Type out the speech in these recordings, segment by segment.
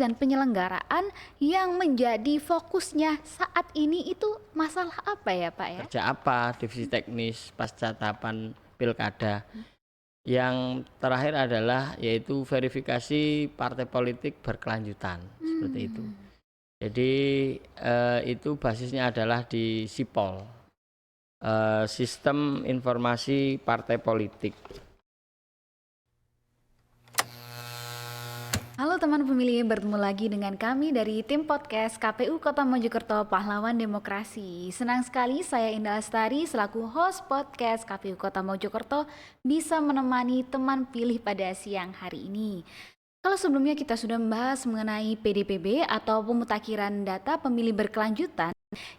dan penyelenggaraan yang menjadi fokusnya saat ini itu masalah apa ya Pak ya? Kerja apa, divisi teknis pasca tahapan pilkada. Yang terakhir adalah yaitu verifikasi partai politik berkelanjutan, seperti itu. Jadi itu basisnya adalah di SIPOL, Sistem Informasi Partai Politik. Halo teman pemilih, bertemu lagi dengan kami dari tim podcast KPU Kota Mojokerto Pahlawan Demokrasi. Senang sekali saya Indah Lestari selaku host podcast KPU Kota Mojokerto bisa menemani teman pilih pada siang hari ini. Kalau sebelumnya kita sudah membahas mengenai PDPB atau pemutakhiran data pemilih berkelanjutan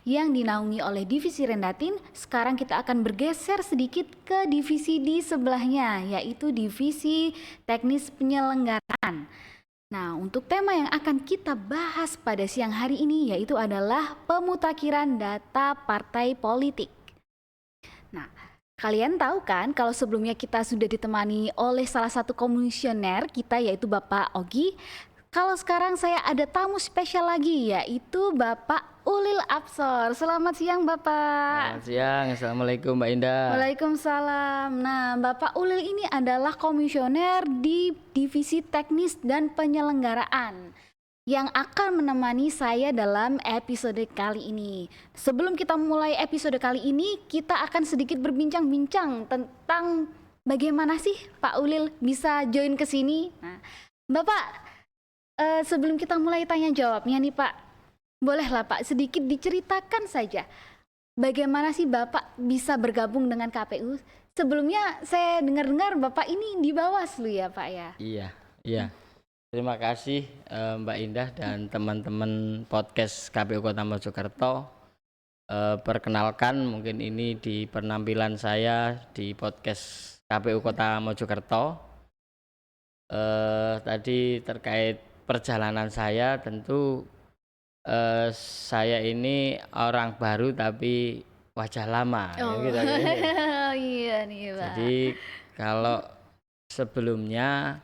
yang dinaungi oleh divisi Rendatin, sekarang kita akan bergeser sedikit ke divisi di sebelahnya, yaitu divisi teknis penyelenggaraan. Nah, untuk tema yang akan kita bahas pada siang hari ini yaitu adalah pemutakhiran data partai politik. Nah, kalian tahu kan kalau sebelumnya kita sudah ditemani oleh salah satu komisioner kita yaitu Bapak Ogi. Kalau sekarang saya ada tamu spesial lagi yaitu Bapak Ulil Absor. Selamat siang Bapak. Selamat siang, Assalamualaikum Mbak Indah. Waalaikumsalam. Nah, Bapak Ulil ini adalah komisioner di Divisi Teknis dan Penyelenggaraan yang akan menemani saya dalam episode kali ini. Sebelum kita mulai episode kali ini, kita akan sedikit berbincang-bincang tentang bagaimana sih Pak Ulil bisa join ke sini. Nah, Bapak, sebelum kita mulai tanya jawabnya nih Pak, bolehlah Pak sedikit diceritakan saja bagaimana sih Bapak bisa bergabung dengan KPU? Sebelumnya saya dengar-dengar Bapak ini di Bawaslu ya Pak ya? Iya. Terima kasih Mbak Indah dan teman-teman podcast KPU Kota Mojokerto. Perkenalkan, mungkin ini di penampilan saya di podcast KPU Kota Mojokerto. Tadi terkait perjalanan saya, tentu saya ini orang baru tapi wajah lama. Gitu. Iya nih Pak. Jadi kalau sebelumnya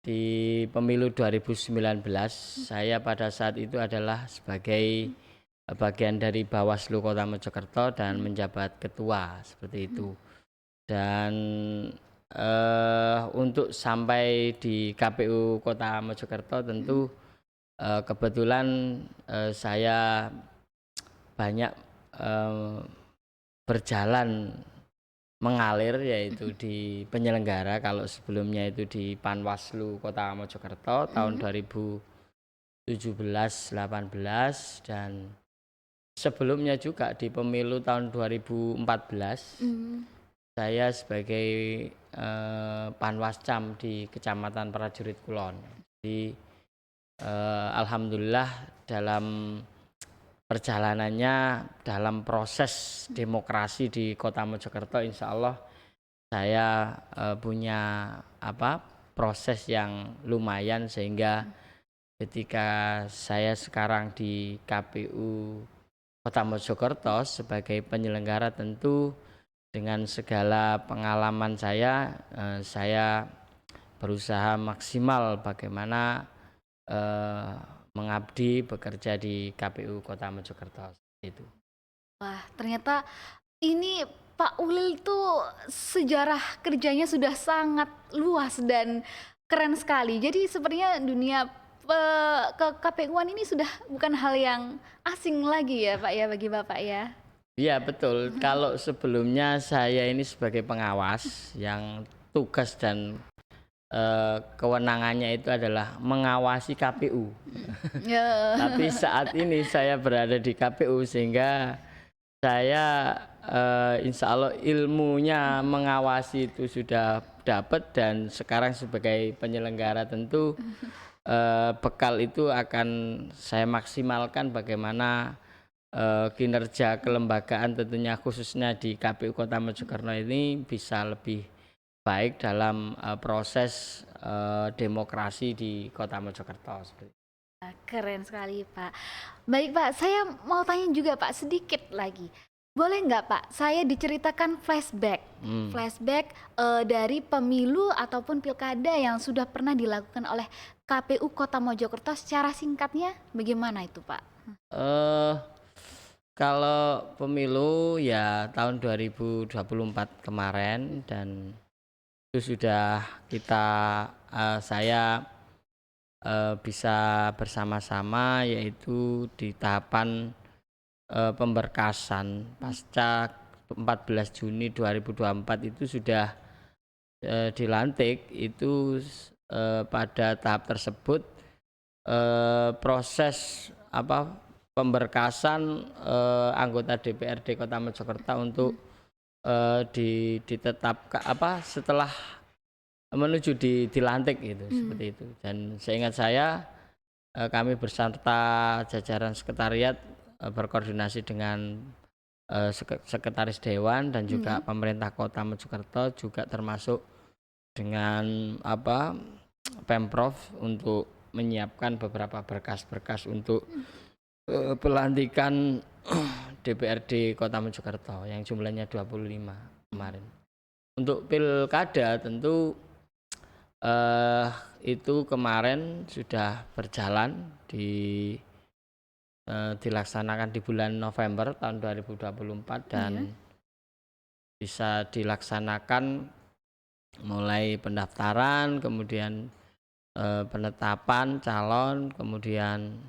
di pemilu 2019 saya pada saat itu adalah sebagai bagian dari Bawaslu Kota Mojokerto dan menjabat ketua seperti itu. Dan untuk sampai di KPU Kota Mojokerto tentu kebetulan saya banyak berjalan mengalir yaitu di penyelenggara. Kalau sebelumnya itu di Panwaslu Kota Mojokerto tahun 2017-18 dan sebelumnya juga di pemilu tahun 2014 saya sebagai Panwascam di Kecamatan Prajurit Kulon. Jadi alhamdulillah dalam perjalanannya dalam proses demokrasi di Kota Mojokerto, insya Allah saya punya proses yang lumayan sehingga ketika saya sekarang di KPU Kota Mojokerto sebagai penyelenggara, tentu dengan segala pengalaman saya berusaha maksimal bagaimana mengabdi bekerja di KPU Kota Mojokerto itu. Wah, ternyata ini Pak Ulil tuh sejarah kerjanya sudah sangat luas dan keren sekali. Jadi sepertinya dunia ke KPU-an ini sudah bukan hal yang asing lagi ya Pak ya bagi Bapak ya. Iya betul. Kalau sebelumnya saya ini sebagai pengawas yang tugas dan kewenangannya itu adalah mengawasi KPU. Tapi saat ini saya berada di KPU sehingga saya insya Allah ilmunya mengawasi itu sudah dapat, dan sekarang sebagai penyelenggara tentu bekal itu akan saya maksimalkan bagaimana kinerja kelembagaan tentunya khususnya di KPU Kota Mojokerto ini bisa lebih baik dalam proses demokrasi di Kota Mojokerto. Keren sekali Pak. Baik Pak, saya mau tanya juga Pak sedikit lagi. Boleh nggak Pak, saya diceritakan flashback dari pemilu ataupun pilkada yang sudah pernah dilakukan oleh KPU Kota Mojokerto secara singkatnya bagaimana itu, Pak? Eh Kalau pemilu ya tahun 2024 kemarin, dan itu sudah kita saya bisa bersama-sama, yaitu di tahapan pemberkasan pasca 14 Juni 2024 itu sudah dilantik. Itu pada tahap tersebut proses pemberkasan anggota DPRD Kota Mojokerto untuk ditetapkan setelah menuju dilantik itu, seperti itu. Dan seingat saya kami beserta jajaran sekretariat berkoordinasi dengan sekretaris dewan dan juga pemerintah Kota Mojokerto, juga termasuk dengan Pemprov, untuk menyiapkan beberapa berkas-berkas untuk pelantikan DPRD Kota Mojokerto yang jumlahnya 25 kemarin. Untuk pilkada tentu itu kemarin sudah berjalan, dilaksanakan di bulan November tahun 2024 dan bisa dilaksanakan mulai pendaftaran, kemudian penetapan calon, kemudian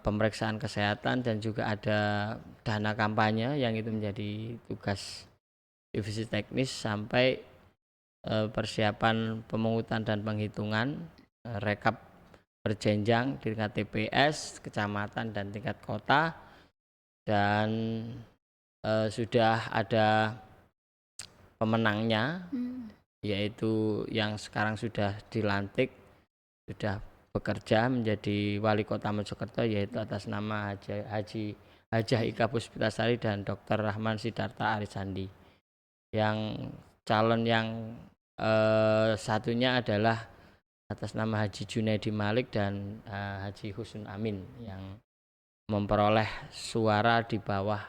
pemeriksaan kesehatan, dan juga ada dana kampanye yang itu menjadi tugas divisi teknis, sampai persiapan pemungutan dan penghitungan rekap berjenjang di tingkat TPS, kecamatan, dan tingkat kota. Dan sudah ada pemenangnya, yaitu yang sekarang sudah dilantik, sudah bekerja menjadi Wali Kota Mojokerto, yaitu atas nama Hajah Ika Puspitasari dan Dr. Rahman Sidarta Arisandi. Yang calon yang satunya adalah atas nama Haji Junaidi Malik dan Haji Husnul Amin, yang memperoleh suara di bawah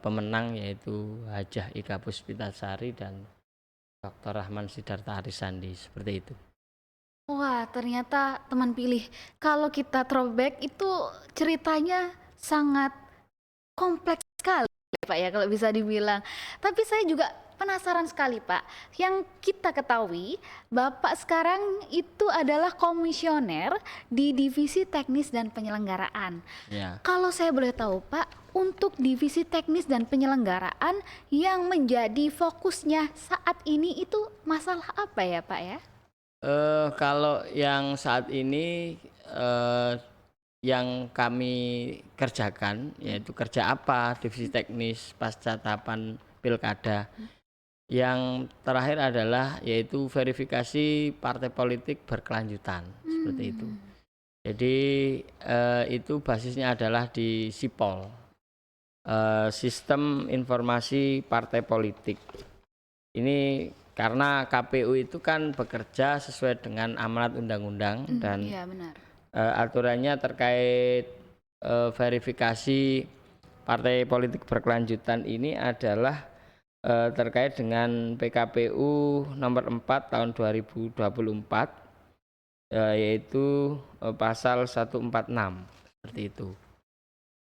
pemenang, yaitu Hajah Ika Puspitasari dan Dr. Rahman Sidarta Arisandi, seperti itu. Wah, ternyata teman pilih, kalau kita throwback itu ceritanya sangat kompleks sekali, Pak ya, kalau bisa dibilang. Tapi saya juga penasaran sekali, Pak. Yang kita ketahui, Bapak sekarang itu adalah komisioner di Divisi Teknis dan Penyelenggaraan. Ya. Kalau saya boleh tahu, Pak, untuk Divisi Teknis dan Penyelenggaraan yang menjadi fokusnya saat ini itu masalah apa ya, Pak ya? Kalau yang saat ini yang kami kerjakan, yaitu kerja apa divisi teknis pasca tahapan pilkada. Yang terakhir adalah yaitu verifikasi partai politik berkelanjutan, seperti itu. Jadi itu basisnya adalah di SIPOL, Sistem Informasi Partai Politik. Ini karena KPU itu kan bekerja sesuai dengan amanat undang-undang dan Iya, benar. Aturannya terkait verifikasi partai politik berkelanjutan ini adalah terkait dengan PKPU nomor 4 tahun 2024, yaitu pasal 146, seperti itu.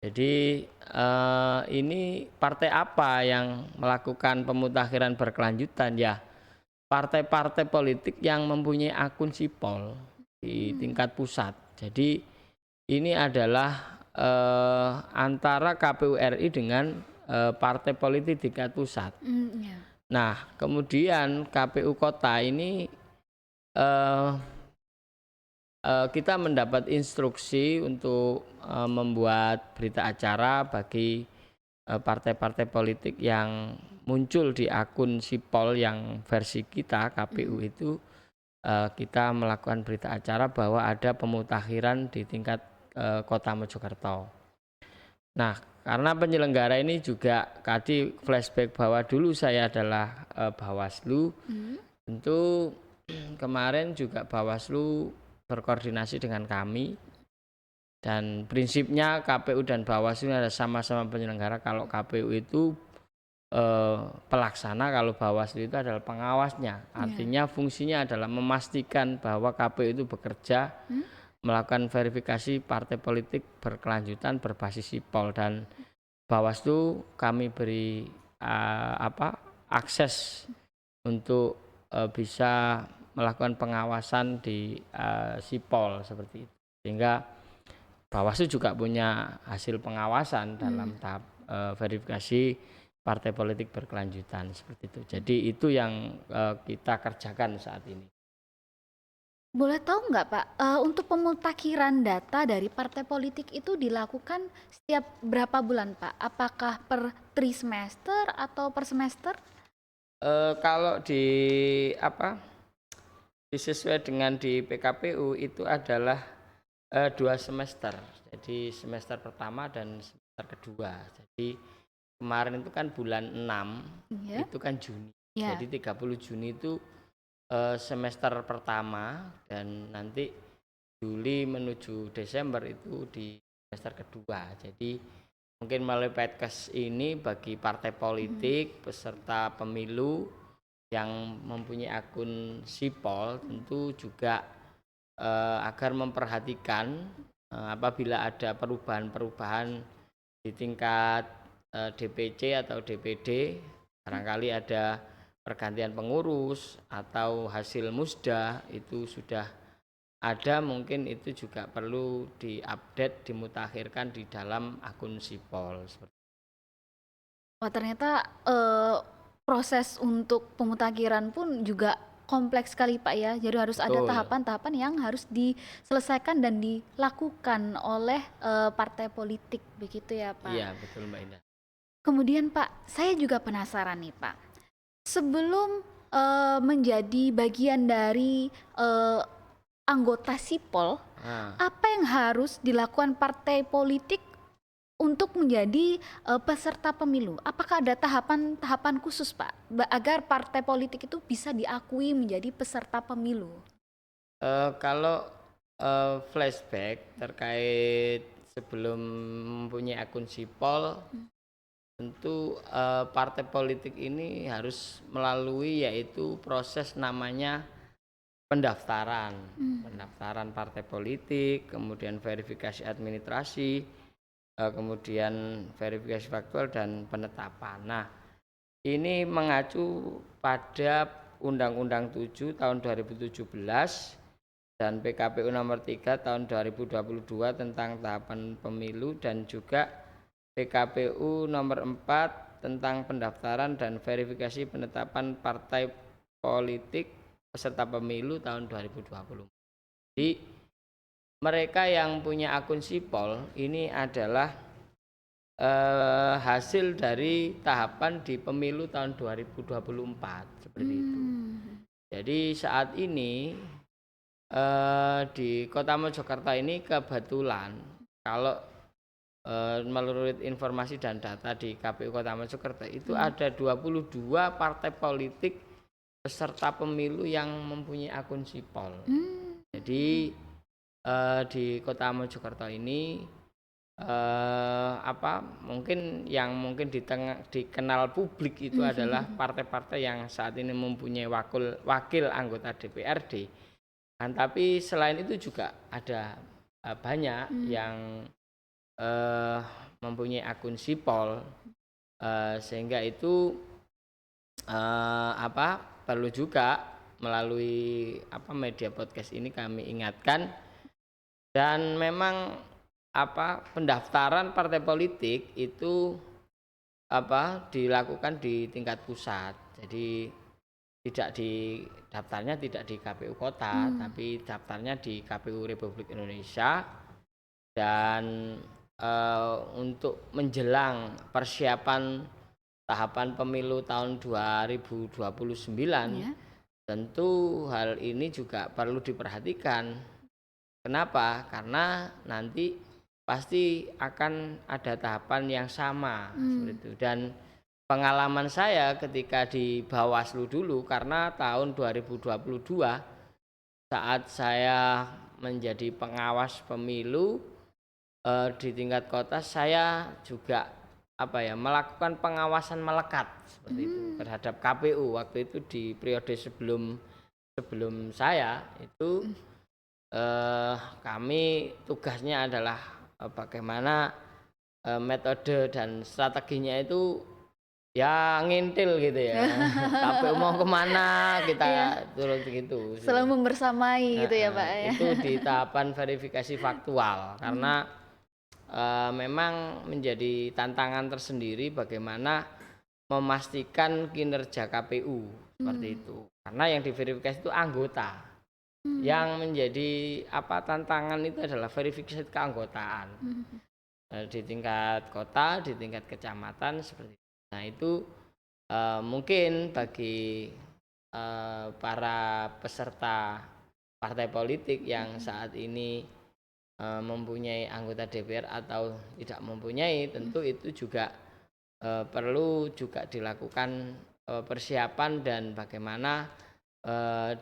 Jadi ini partai apa yang melakukan pemutakhiran berkelanjutan? Ya, partai-partai politik yang mempunyai akun SIPOL di tingkat pusat. Jadi ini adalah antara KPU RI dengan partai politik tingkat pusat. Nah, kemudian KPU Kota ini kita mendapat instruksi untuk membuat berita acara bagi partai-partai politik yang muncul di akun SIPOL yang versi kita KPU itu. Kita melakukan berita acara bahwa ada pemutakhiran di tingkat Kota Mojokerto. Nah, karena penyelenggara ini juga tadi flashback bahwa dulu saya adalah Bawaslu, tentu kemarin juga Bawaslu berkoordinasi dengan kami, dan prinsipnya KPU dan Bawaslu ada sama-sama penyelenggara. Kalau KPU itu pelaksana, kalau Bawaslu itu adalah pengawasnya. Artinya fungsinya adalah memastikan bahwa KPU itu bekerja melakukan verifikasi partai politik berkelanjutan berbasis sipol, dan Bawaslu kami beri akses untuk bisa melakukan pengawasan di sipol seperti itu, sehingga Bawaslu juga punya hasil pengawasan dalam tahap verifikasi partai politik berkelanjutan seperti itu. Jadi itu yang kita kerjakan saat ini. Boleh tahu nggak Pak, untuk pemutakhiran data dari partai politik itu dilakukan setiap berapa bulan Pak? Apakah per trimester atau per semester? Kalau disesuai dengan di PKPU itu adalah 2 semester. Jadi semester pertama dan semester kedua. Jadi kemarin itu kan bulan 6, itu kan Juni. Jadi 30 Juni itu semester pertama, dan nanti Juli menuju Desember itu di semester kedua. Jadi mungkin melalui podcast ini bagi partai politik peserta pemilu yang mempunyai akun sipol tentu juga agar memperhatikan apabila ada perubahan-perubahan di tingkat DPC atau DPD, barangkali ada pergantian pengurus atau hasil musda itu sudah ada, mungkin itu juga perlu diupdate, dimutakhirkan di dalam akun sipol. Wah, ternyata proses untuk pemutakhiran pun juga kompleks sekali Pak ya. Jadi harus ada tahapan-tahapan yang harus diselesaikan dan dilakukan oleh partai politik, begitu ya Pak? Iya, betul Mbak Indah. Kemudian Pak, saya juga penasaran nih Pak. Sebelum menjadi bagian dari anggota sipol, apa yang harus dilakukan partai politik untuk menjadi peserta pemilu? Apakah ada tahapan-tahapan khusus Pak agar partai politik itu bisa diakui menjadi peserta pemilu? Kalau flashback terkait sebelum mempunyai akun sipol, tentu partai politik ini harus melalui yaitu proses namanya pendaftaran partai politik, kemudian verifikasi administrasi, kemudian verifikasi faktual dan penetapan. Nah, ini mengacu pada Undang-Undang 7 tahun 2017 dan PKPU nomor 3 tahun 2022 tentang tahapan pemilu, dan juga PKPU nomor 4 tentang pendaftaran dan verifikasi penetapan partai politik peserta pemilu tahun 2020. Jadi mereka yang punya akun sipol ini adalah hasil dari tahapan di pemilu tahun 2024 seperti itu. Jadi saat ini di Kota Mojokerto ini kebetulan kalau menurut informasi dan data di KPU Kota Mojokerto itu ada 22 partai politik peserta pemilu yang mempunyai akun sipol. Jadi di Kota Mojokerto ini mungkin dikenal publik itu adalah partai-partai yang saat ini mempunyai wakil anggota DPRD. Kan, tapi selain itu juga ada banyak yang mempunyai akun sipol, sehingga itu perlu juga melalui media podcast ini kami ingatkan. Dan memang pendaftaran partai politik itu dilakukan di tingkat pusat. Jadi daftarnya tidak di KPU kota, tapi daftarnya di KPU Republik Indonesia. Dan untuk menjelang persiapan tahapan pemilu tahun 2029, tentu hal ini juga perlu diperhatikan. Kenapa? Karena nanti pasti akan ada tahapan yang sama seperti itu. Dan pengalaman saya ketika di Bawaslu dulu, karena tahun 2022 saat saya menjadi pengawas pemilu di tingkat kota, saya juga melakukan pengawasan melekat seperti itu terhadap KPU. Waktu itu di periode sebelum saya itu kami tugasnya adalah bagaimana metode dan strateginya itu ya ngintil gitu ya. KPU mau kemana kita turun gitu. Selalu membersamai gitu ya Pak ya. Itu di tahapan verifikasi faktual karena memang menjadi tantangan tersendiri bagaimana memastikan kinerja KPU seperti itu. Karena yang diverifikasi itu anggota. Yang menjadi tantangan itu adalah verifikasi keanggotaan. Di tingkat kota, di tingkat kecamatan seperti itu. Nah itu mungkin bagi para peserta partai politik yang saat ini mempunyai anggota DPR atau tidak mempunyai, tentu itu juga perlu juga dilakukan persiapan dan bagaimana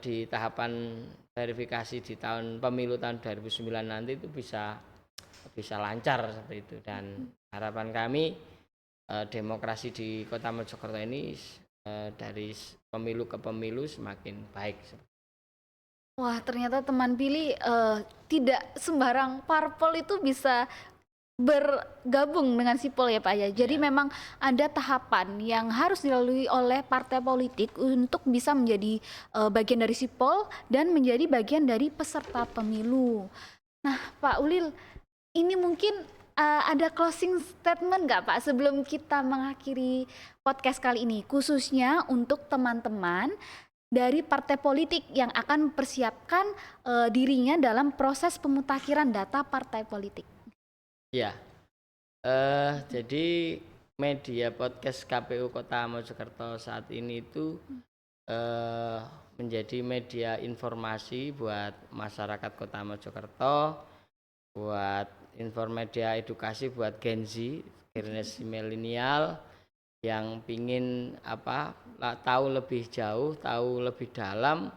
di tahapan verifikasi di pemilu tahun 2009 nanti itu bisa lancar seperti itu. Dan harapan kami demokrasi di Kota Mojokerto ini dari pemilu ke pemilu semakin baik. Wah, ternyata teman pilih tidak sembarang parpol itu bisa bergabung dengan sipol ya Pak ya. Jadi memang ada tahapan yang harus dilalui oleh partai politik untuk bisa menjadi bagian dari sipol dan menjadi bagian dari peserta pemilu. Nah Pak Ulil, ini mungkin ada closing statement nggak Pak sebelum kita mengakhiri podcast kali ini, khususnya untuk teman-teman dari partai politik yang akan mempersiapkan dirinya dalam proses pemutakhiran data partai politik. Ya, jadi media podcast KPU Kota Mojokerto saat ini itu menjadi media informasi buat masyarakat Kota Mojokerto, buat media edukasi buat Gen Z, generasi milenial yang pingin tahu lebih jauh, tahu lebih dalam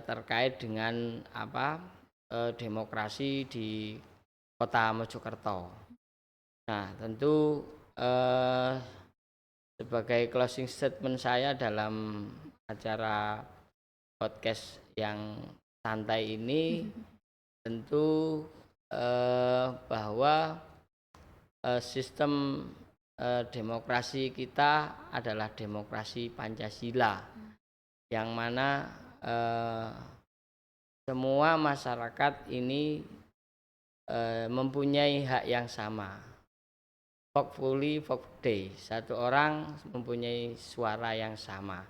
terkait dengan demokrasi di Kota Mojokerto. Nah, tentu sebagai closing statement saya dalam acara podcast yang santai ini, tentu bahwa sistem demokrasi kita adalah demokrasi Pancasila, yang mana semua masyarakat ini mempunyai hak yang sama. Vote fully, vote day. Satu orang mempunyai suara yang sama.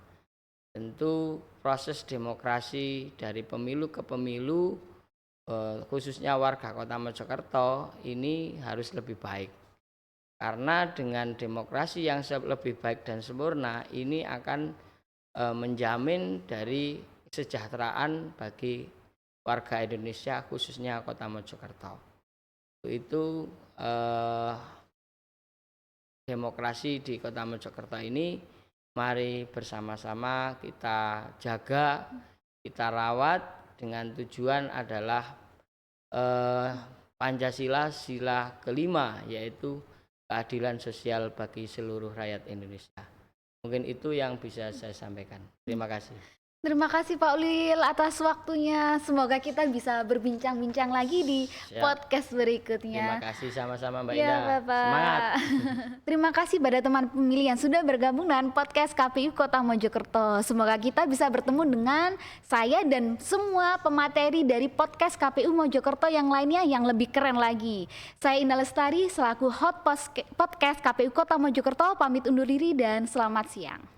Tentu proses demokrasi dari pemilu ke pemilu, khususnya warga Kota Mojokerto ini harus lebih baik. Karena dengan demokrasi yang lebih baik dan sempurna ini akan menjamin dari kesejahteraan bagi warga Indonesia, khususnya Kota Mojokerto. Itu demokrasi di Kota Mojokerto ini mari bersama-sama kita jaga, kita rawat dengan tujuan adalah Pancasila sila kelima, yaitu keadilan sosial bagi seluruh rakyat Indonesia. Mungkin itu yang bisa saya sampaikan. Terima kasih. Terima kasih Pak Ulil atas waktunya. Semoga kita bisa berbincang-bincang lagi di podcast berikutnya. Terima kasih sama-sama Mbak Ya, Indah. Bapak. Semangat. Terima kasih pada teman pemilih yang sudah bergabung dengan podcast KPU Kota Mojokerto. Semoga kita bisa bertemu dengan saya dan semua pemateri dari podcast KPU Mojokerto yang lainnya yang lebih keren lagi. Saya Indah Lestari selaku host podcast KPU Kota Mojokerto pamit undur diri dan selamat siang.